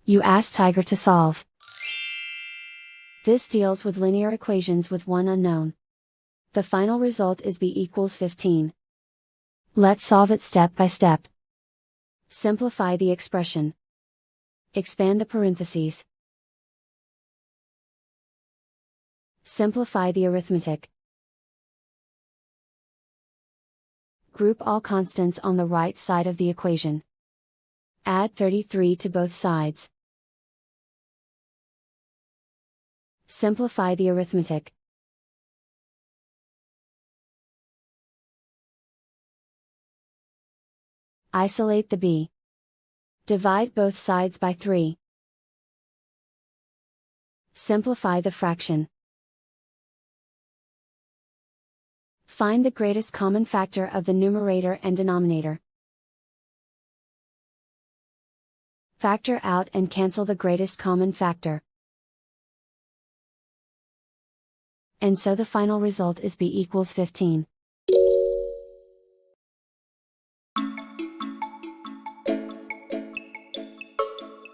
You ask Tiger to solve. This deals with linear equations with one unknown. The final result is b equals 15. Let's solve it step by step. Simplify the expression. Expand the parentheses. Simplify the arithmetic. Group all constants on the right side of the equation. Add 33 to both sides. Simplify the arithmetic. Isolate the b. Divide both sides by 3. Simplify the fraction. Find the greatest common factor of the numerator and denominator. Factor out and cancel the greatest common factor. And so the final result is b equals 15.